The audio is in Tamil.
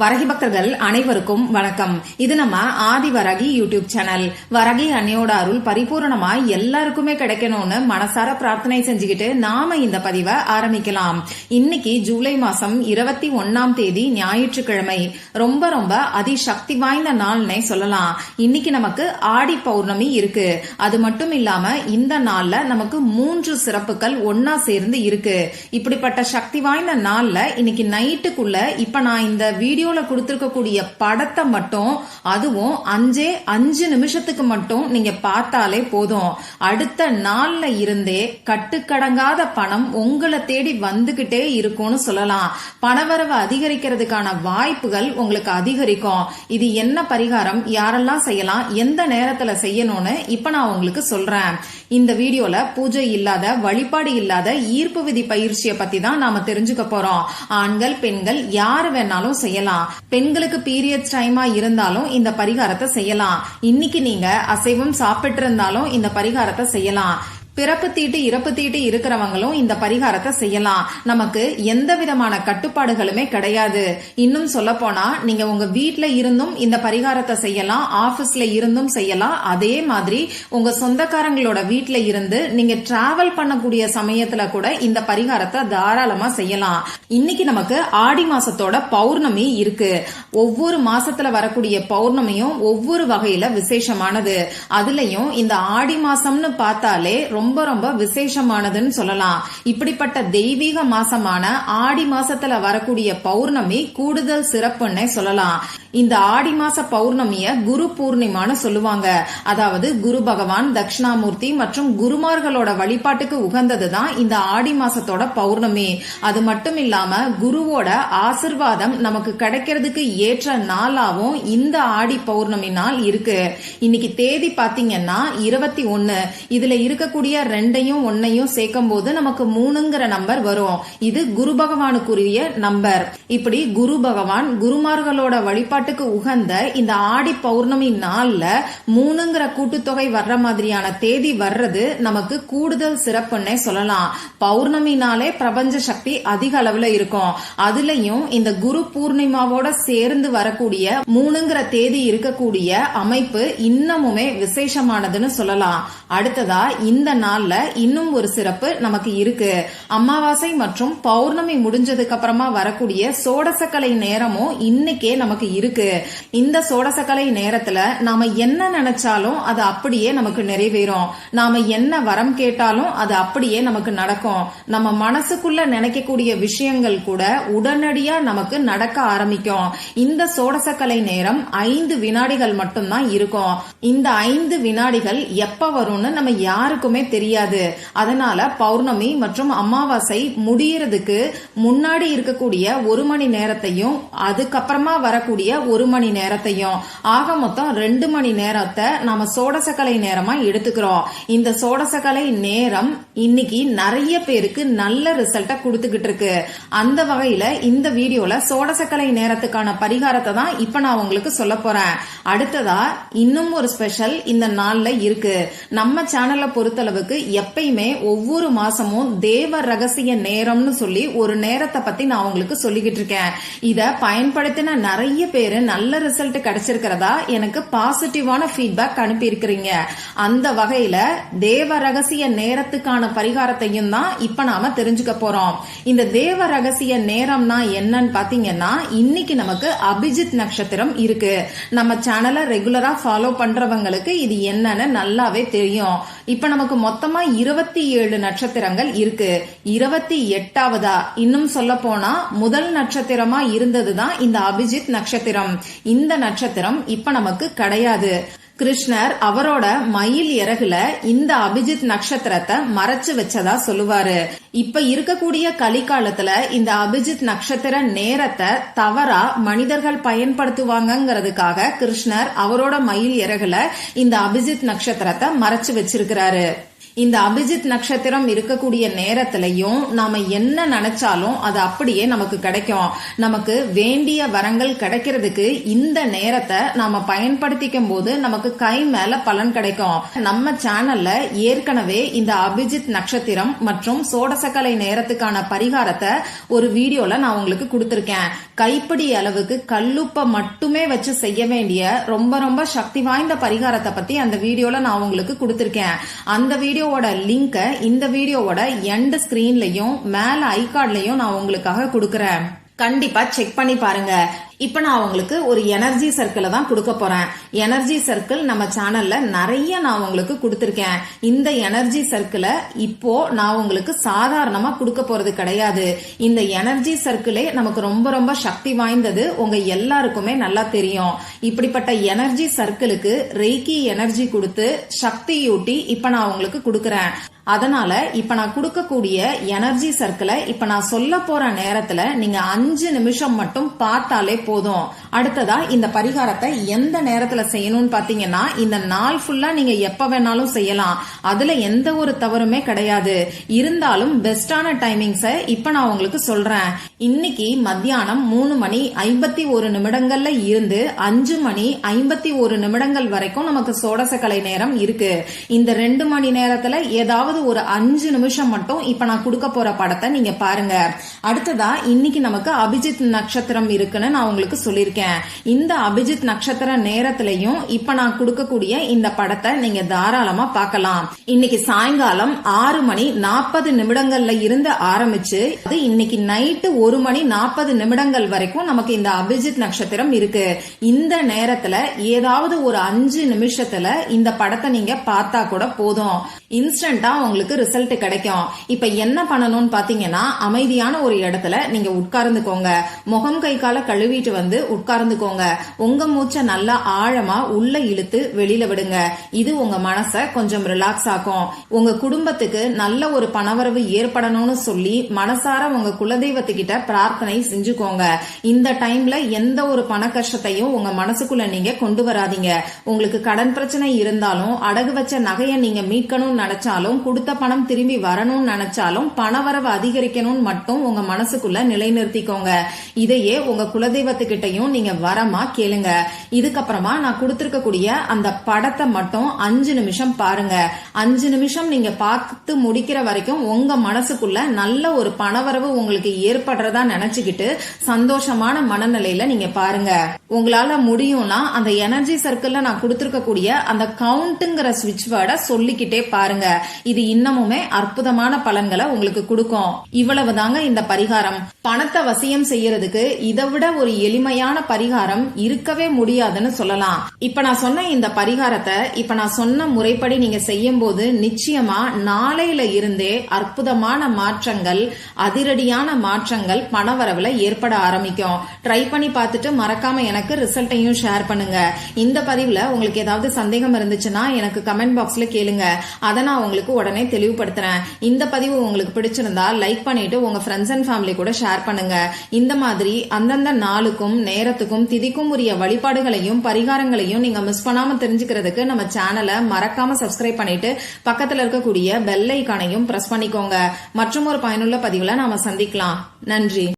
வரகி பக்தர்கள் அனைவருக்கும் வணக்கம். இது நம்ம ஆதி வரகி யூடியூப் சேனல். வரகி அன்னையோட அருள் பரிபூரணமா எல்லாருக்குமே கிடைக்கணும்னு மனசார பிரார்த்தனை செஞ்சுக்கிட்டு நாம இந்த பதிவை ஆரம்பிக்கலாம். இன்னைக்கு ஜூலை மாசம் 21ஆம் தேதி ஞாயிற்றுக்கிழமை. ரொம்ப ரொம்ப அதிசக்தி வாய்ந்த நாள்னே சொல்லலாம். இன்னைக்கு நமக்கு ஆடி பௌர்ணமி இருக்கு. அது மட்டும் இல்லாம இந்த நாள்ல நமக்கு 3 சிறப்புகள் ஒன்னா சேர்ந்து இருக்கு. இப்படிப்பட்ட சக்தி வாய்ந்த நாள்ல இன்னைக்கு நைட்டுக்குள்ள இப்ப நான் இந்த வீடியோல கொடுத்திருக்கக்கூடிய படத்தை மட்டும், அதுவும் 5 நிமிஷத்துக்கு மட்டும் நீங்க பார்த்தாலே போதும். அடுத்த நாள்ல இருந்தே கட்டுக்கடங்காத பணம் உங்களை தேடி வந்துகிட்டே இருக்கும்னு சொல்லலாம். பணவரவு அதிகரிக்கிறதுக்கான வாய்ப்புகள் உங்களுக்கு அதிகரிக்கும். இது என்ன பரிகாரம், யாரெல்லாம் செய்யலாம், எந்த நேரத்துல செய்யணும்னு இப்ப நான் உங்களுக்கு சொல்றேன். இந்த வீடியோல பூஜை இல்லாத, வழிபாடு இல்லாத ஈர்ப்பு விதி பயிற்சியை பத்தி தான் நாம தெரிஞ்சுக்க போறோம். ஆண்கள் பெண்கள் யாரு வேணாலும் செய்யலாம். பெண்களுக்கு பீரியட்ஸ் டைமா இருந்தாலும் இந்த பரிகாரத்தை செய்யலாம். இன்னைக்கு நீங்க அசைவம் சாப்பிட்டு இருந்தாலும் இந்த பரிகாரத்தை செய்யலாம். பிறப்பு தீட்டு இறப்பு தீட்டு இருக்கிறவங்களும் இந்த பரிகாரத்தை செய்யலாம். நமக்கு எந்த விதமான கட்டுப்பாடுகளுமே கிடையாது. இன்னும் சொல்ல போனா நீங்க உங்க வீட்ல இருந்தும் இந்த பரிகாரத்தை செய்யலாம், ஆபீஸ்ல இருந்தும் செய்யலாம். அதே மாதிரி உங்க சொந்தக்காரங்களோட வீட்ல இருந்து நீங்க டிராவல் பண்ணக்கூடிய சமயத்துல கூட இந்த பரிகாரத்தை தாராளமா செய்யலாம். இன்னைக்கு நமக்கு ஆடி மாசத்தோட பௌர்ணமி இருக்கு. ஒவ்வொரு மாசத்துல வரக்கூடிய பௌர்ணமியும் ஒவ்வொரு வகையில விசேஷமானது. அதுலயும் இந்த ஆடி மாசம்னு பார்த்தாலே ரொம்ப ரொம்ப விசேஷமானதுன்னு சொல்லலாம். இப்படிப்பட்ட தெய்வீக மாசமான ஆடி மாசத்துல வரக்கூடிய பௌர்ணமி கூடுதல் சிறப்புன்னே சொல்லலாம். இந்த ஆடி மாச பௌர்ணமிய குரு பூர்ணிமான்னு சொல்லுவாங்க. அதாவது குரு பகவான், தட்சிணாமூர்த்தி மற்றும் குருமார்களோட வழிபாட்டுக்கு உகந்ததுதான் இந்த ஆடி மாசத்தோட பௌர்ணமி. அது மட்டும் இல்லாம குருவோட ஆசிர்வாதம் நமக்கு கிடைக்கிறதுக்கு ஏற்ற நாளாவும் இந்த ஆடி பௌர்ணமி நாள் இருக்கு. இன்னைக்கு தேதி பாத்தீங்கன்னா 21. இதுல இருக்கக்கூடிய 2ஐயும் 1ஐயும் சேர்க்கும் போது நமக்கு 3ங்கிற நம்பர் வரும். இது குரு பகவானுக்குரிய நம்பர். இப்படி குரு பகவான் குருமார்களோட வழிபாட்டுக்கு உகந்த இந்த ஆடி பௌர்ணமி நாள்ல 3ங்கிற கூட்டுத்தொகை வர்ற மாதிரியான தேதி வர்றது நமக்கு கூடுதல் சிறப்புன்னே சொல்லலாம். பௌர்ணமி நாளே பிரபஞ்ச சக்தி அதிக அளவுல இருக்கும். அதுலயும் இந்த குரு பூர்ணிமாவோட சேர்ந்து வரக்கூடிய 3ங்கிற தேதி இருக்கக்கூடிய அமைப்பு இன்னமுமே விசேஷமானதுன்னு சொல்லலாம். அடுத்ததா இந்த நாள்ல இன்னும் ஒரு சிறப்பு நமக்கு இருக்கு. அமாவாசை மற்றும் பௌர்ணமி முடிஞ்சதுக்கு அப்புறமா வரக்கூடிய சோடசக்கலை நேரமும் இன்னைக்கே நமக்கு இருக்கு. இந்த சோடசக்கலை நேரத்துல நாம என்ன நினைச்சாலும் அது அப்படியே நமக்கு நிறைவேறும். நாம என்ன வரம் கேட்டாலும் அது அப்படியே நமக்கு நடக்கும். நம்ம மனசுக்குள்ள நினைக்கக்கூடிய விஷயங்கள் கூட உடனடியா நமக்கு நடக்க ஆரம்பிக்கும். இந்த சோடசக்கலை நேரம் 5 வினாடிகள் மட்டும்தான் இருக்கும். இந்த 5 வினாடிகள் எப்ப வரும்னு நம்ம யாருக்குமே தெரியாது. அதனால பௌர்ணமி மற்றும் அமாவாசை முடியறதுக்கு முன்னாடி இருக்கக்கூடிய 1 மணி நேரத்தையும் அதுக்கப்புறமா வரக்கூடிய 1 மணி நேரத்தையும் ஆக மொத்தம் 2 மணி நேரத்தை நாம சோடசக்கலை நேரமா எடுத்துக்கிறோம். இந்த சோடசக்கலை நேரம் இன்னைக்கு நிறைய பேருக்கு நல்ல ரிசல்ட்ட கொடுத்துக்கிட்டு இருக்கு. அந்த வகையில இந்த வீடியோல சோடசக்கலை நேரத்துக்கான பரிகாரத்தை தான் இப்ப நான் உங்களுக்கு சொல்ல போறேன். அடுத்ததா இன்னும் ஒரு ஸ்பெஷல் இந்த நாள்ல இருக்கு. நம்ம சேனலை பொறுத்தளவுக்கு எப்பயுமே ஒவ்வொரு மாசமும் தேவ ரகசிய நேரம்னு சொல்லி ஒரு நேரத்தை பத்தி நான் உங்களுக்கு சொல்லிக்கிட்டு இருக்கேன். இத பயன்படுத்தின நிறைய பேரு நல்ல ரிசல்ட் கிடைச்சிருக்கிறதா எனக்கு பாசிட்டிவான ஃபீட்பேக் அனுப்பி இருக்கிறீங்க. அந்த வகையில தேவ ரகசிய நேரத்துக்கான பரிகாரத்தையும் தான் இப்ப நாம தெரிஞ்சுக்க போறோம். இந்த தேவ ரகசிய நேரம்னா என்னன்னு பாத்தீங்கன்னா, இன்னைக்கு நமக்கு அபிஜித் நட்சத்திரம் இருக்கு. நம்ம சேனலை ரெகுலரா ஃபாலோ பண்றவங்களுக்கு இது என்னன்னு நல்லாவே தெரியும். இப்ப நமக்கு மொத்தமா 27 நட்சத்திரங்கள் இருக்கு. 28வதா இன்னும் சொல்ல போனா முதல் நட்சத்திரமா இருந்ததுதான் இந்த அபிஜித் நட்சத்திரம். இந்த நட்சத்திரம் இப்ப நமக்கு கிடையாது. கிருஷ்ணர் அவரோட மயில் இறகுல இந்த அபிஜித் நட்சத்திரத்தை மறைச்சு வச்சதா சொல்லுவாரு. இப்ப இருக்கக்கூடிய கலிகாலத்துல இந்த அபிஜித் நட்சத்திர நேரத்தை தவறா மனிதர்கள் பயன்படுத்துவாங்கிறதுக்காக கிருஷ்ணர் அவரோட மயில் இறகுல இந்த அபிஜித் நட்சத்திரத்தை மறைச்சு வச்சிருக்கிறாரு. இந்த அபிஜித் நட்சத்திரம் இருக்கக்கூடிய நேரத்திலையும் நாம என்ன நினைச்சாலும் அது அப்படியே நமக்கு கிடைக்கும். நமக்கு வேண்டிய வரங்கள் கிடைக்கிறதுக்கு இந்த நேரத்தை நாம பயன்படுத்திக்கும் போது நமக்கு கை மேல பலன் கிடைக்கும். நம்ம சேனல்ல ஏற்கனவே இந்த அபிஜித் நட்சத்திரம் மற்றும் சோடசக்கலை நேரத்துக்கான பரிகாரத்தை ஒரு வீடியோல நான் உங்களுக்கு கொடுத்திருக்கேன். கைப்பிடி அளவுக்கு கல்லுப்ப மட்டுமே வச்சு செய்ய வேண்டிய ரொம்ப ரொம்ப சக்தி வாய்ந்த பரிகாரத்தை பத்தி அந்த வீடியோல நான் உங்களுக்கு கொடுத்திருக்கேன். அந்த வீடியோவோட லிங்க இந்த வீடியோவோட எண்ட் ஸ்கிரீன்லயும் மேல ஐகார்ட்லயும் நான் உங்களுக்காக கொடுக்கறேன். கண்டிப்பா செக் பண்ணி பாருங்க. இப்ப நான் உங்களுக்கு ஒரு எனர்ஜி சர்க்கிளை தான் கொடுக்க போறேன். எனர்ஜி சர்க்கிள் நம்ம சேனல்ல நிறைய நான் உங்களுக்கு கொடுத்திருக்கேன். இந்த எனர்ஜி சர்க்கிளை இப்போ நான் உங்களுக்கு சாதாரணமா கொடுக்க போறது கிடையாது. இந்த எனர்ஜி சர்க்கிளே நமக்கு ரொம்ப ரொம்ப சக்தி வாய்ந்தது, உங்க எல்லாருக்குமே நல்லா தெரியும். இப்படிப்பட்ட எனர்ஜி சர்க்கிளுக்கு ரெய்கி எனர்ஜி கொடுத்து சக்தியூட்டி இப்ப நான் உங்களுக்கு கொடுக்கறேன். அதனால இப்ப நான் கொடுக்கக்கூடிய எனர்ஜி சர்க்கிளை இப்ப நான் சொல்ல போற நேரத்துல நீங்க 5 நிமிஷம் மட்டும் பார்த்தாலே போதும். அடுத்ததா இந்த பரிகாரத்தை எந்த நேரத்துல செய்யணும்னு பாத்தீங்கன்னா, இந்த நாள் ஃபுல்லா நீங்க எப்ப வேணாலும் செய்யலாம். அதுல எந்த ஒரு தவறுமே கிடையாது. இருந்தாலும் பெஸ்டான டைமிங்ஸ இப்ப நான் உங்களுக்கு சொல்றேன். இன்னைக்கு மத்தியானம் 3:51 இருந்து 5:51 நிமிடங்கள் வரைக்கும் நமக்கு சோடசக்கலை நேரம் இருக்கு. இந்த 2 மணி நேரத்துல ஏதாவது ஒரு 5 நிமிஷம் மட்டும் இப்ப நான் கொடுக்க போற படத்தை நீங்க பாருங்க. அடுத்ததா இன்னைக்கு நமக்கு அபிஜித் நட்சத்திரம் இருக்குன்னு நான் உங்களுக்கு சொல்லிருக்கேன். இந்த அபிஜித் நட்சத்திர நேரத்திலையும் இப்ப நான் கொடுக்கக்கூடிய இந்த படத்தை நீங்க தாராளமா பார்க்கலாம். இன்னைக்கு சாயங்காலம் 6:40 இருந்து ஆரம்பிச்சு அது இன்னைக்கு நைட்டு 1:40 வரைக்கும் நமக்கு இந்த அபிஜித் நட்சத்திரம் இருக்கு. இந்த நேரத்துல ஏதாவது ஒரு 5 நிமிஷத்துல இந்த படத்தை நீங்க பார்த்தா கூட போதும், இன்ஸ்டன்டா உங்களுக்கு ரிசல்ட் கிடைக்கும். இப்ப என்ன பண்ணணும்னு பாத்தீங்கன்னா, அமைதியான ஒரு இடத்துல நீங்க உட்கார்ந்துக்கோங்க. முகம் கை கால கழுவிட்டு வந்து உட்கார்ந்துக்கோங்க. உங்க மூச்சை நல்லா ஆழமா உள்ள இழுத்து வெளியில விடுங்க. இது உங்க மனசை கொஞ்சம் ரிலாக்ஸ் ஆக்கும். உங்க குடும்பத்துக்கு நல்ல ஒரு பணவரவு ஏற்படணும்னு சொல்லி மனசார உங்க குலதெய்வத்துக்கிட்ட பிரார்த்தனை செஞ்சுக்கோங்க. இந்த டைம்ல எந்த ஒரு பண கஷ்டத்தையும் உங்க மனசுக்குள்ள நீங்க கொண்டு வராதீங்க. உங்களுக்கு கடன் பிரச்சனை இருந்தாலும், அடகு வச்ச நகையை நீங்க மீட்கணும்னு நினைச்சாலும், கொடுத்த பணம் திரும்பி வரணும்னு நினைச்சாலும், பணவரவு அதிகரிக்கணும்னு மட்டும் உங்க மனசுக்குள்ள நிலைநிறுத்திக்கோங்க. இதையே உங்க குலதெய்வத்துக்கிட்டையும் நீங்க வரமா கேளுங்க. இதுக்கப்புறமா நான் கொடுத்திருக்கக்கூடிய அந்த படத்தை மட்டும் 5 நிமிஷம் பாருங்க. 5 நிமிஷம் நீங்க பார்த்து முடிக்கிற வரைக்கும் உங்க மனசுக்குள்ள நல்ல ஒரு பணவரவு உங்களுக்கு ஏற்படுறதா நினைச்சுக்கிட்டு சந்தோஷமான மனநிலையில நீங்க பாருங்க. உங்களால முடியும்னா அந்த எனர்ஜி சர்க்கிள்ல நான் கொடுத்திருக்கக்கூடிய அந்த கவுண்ட்ங்கிற ஸ்விட்ச் வேர்டை சொல்லிக்கிட்டே பாருங்க. இது இன்னமுமே அற்புதமான பலன்களை உங்களுக்கு கொடுக்கும். இவ்வளவுதாங்க இந்த பரிகாரம். பணத்தை வசியம் செய்யறதுக்கு இதை விட ஒரு எளிமையான பரிகாரம் இருக்கவே முடியாதுன்னு சொல்லலாம். இப்ப நான் சொன்ன இந்த பரிகாரத்தை இப்ப நான் சொன்ன முறைப்படி நீங்க செய்யும் போது நிச்சயமா நாளையில இருந்தே அற்புதமான மாற்றங்கள், அதிரடியான மாற்றங்கள் பணவரவுல ஏற்பட ஆரம்பிக்கும். ட்ரை பண்ணி பார்த்துட்டு மறக்காம எனக்கு ரிசல்ட்டையும் ஷேர் பண்ணுங்க. இந்த பதிவுல உங்களுக்கு ஏதாவது சந்தேகம் இருந்துச்சுன்னா எனக்கு கமெண்ட் பாக்ஸ்ல கேளுங்க. அதை நான் உங்களுக்கு உடனே தெளிவுபடுத்துறேன். இந்த பதிவு உங்களுக்கு பிடிச்சிருந்தா லைக் பண்ணிட்டு உங்க ஃப்ரெண்ட்ஸ் அண்ட் ஃபேமிலி கூட ஷேர் பண்ணுங்க. இந்த மாதிரி அந்தந்த நாளுக்கும் நேரத்துக்கும் திதிக்கும் உரிய வழிபாடுகளையும் பரிகாரங்களையும் நீங்க மிஸ் பண்ணாம தெரிஞ்சுக்கிறதுக்கு நம்ம சேனலை மறக்காம சப்ஸ்கிரைப் பண்ணிட்டு பக்கத்துல இருக்கக்கூடிய பெல் ஐகானையும் பிரஸ் பண்ணிக்கோங்க. மற்றும் ஒரு பயனுள்ள பதிவுல நாம சந்திக்கலாம். நன்றி.